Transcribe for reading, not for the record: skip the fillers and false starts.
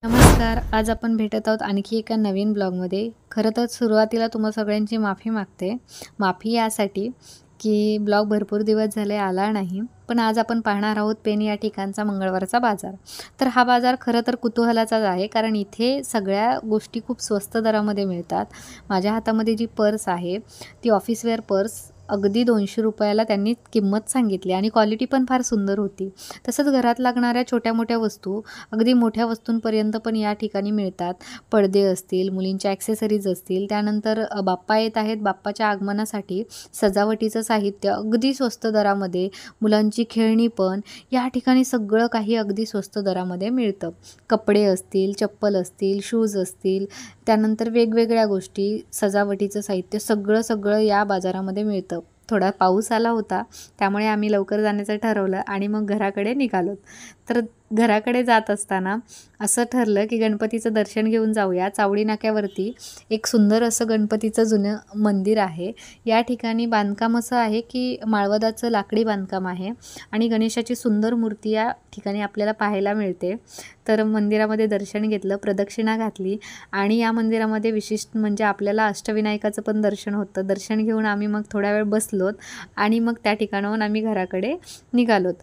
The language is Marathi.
नमस्कार. आज आपण भेटत आहोत आणखी एका नवीन ब्लॉगमध्ये. खरं तर सुरुवातीला तुम्हा सगळ्यांची माफी मागते. माफी यासाठी की ब्लॉग भरपूर दिवस झाले आला नाही. पण आज आपण पाहणार आहोत पेण या ठिकाणचा मंगळवारचा बाजार. तर हा बाजार खरं तर कुतूहलाचाच आहे, कारण इथे सगळ्या गोष्टी खूप स्वस्त दरामध्ये मिळतात. माझ्या हातामध्ये जी पर्स आहे ती ऑफिस वेअर पर्स अगदी ₹200 ला त्यांनी किंमत सांगितली आणि क्वालिटी पण फार सुंदर होती. तसंच घरात लागणाऱ्या छोट्या-मोठ्या वस्तू अगदी मोठ्या वस्तूंपर्यंत पण या ठिकाणी मिळतात. पडदे असतील, मुलींच्या ॲक्सेसरीज असतील, त्यानंतर बाप्पा येत आहेत, बाप्पाच्या आगमनासाठी सजावटीचं साहित्य अगदी स्वस्त दरामध्ये, मुलांची खेळणी पण या ठिकाणी सगळं काही अगदी स्वस्त दरामध्ये मिळतं. कपडे असतील, चप्पल असतील, शूज असतील, त्यानंतर वेगवेगळ्या गोष्टी, सजावटीचं साहित्य सगळं या बाजारामध्ये मिळतं. थोडा पाऊस आला होता, त्यामुळे आम्ही लवकर जाण्याचं ठरवलं आणि मग घराकडे निघालो. तर घराकडे जात असताना असं ठरलं की गणपतीचं दर्शन घेऊन जाऊया. चावडी नाक्यावरती एक सुंदर असं गणपतीचं जुनं मंदिर आहे. या ठिकाणी बांधकाम असं आहे की माळवदाचं लाकडी बांधकाम आहे आणि गणेशाची सुंदर मूर्ती या ठिकाणी आपल्याला पाहायला मिळते. तर मंदिरामध्ये दर्शन घेतलं, प्रदक्षिणा घातली आणि या मंदिरामध्ये विशिष्ट म्हणजे आपल्याला अष्टविनायकाचं पण दर्शन होतं. दर्शन घेऊन आम्ही मग थोडा वेळ बसलोत आणि मग त्या ठिकाणाहून आम्ही घराकडे निघालोत.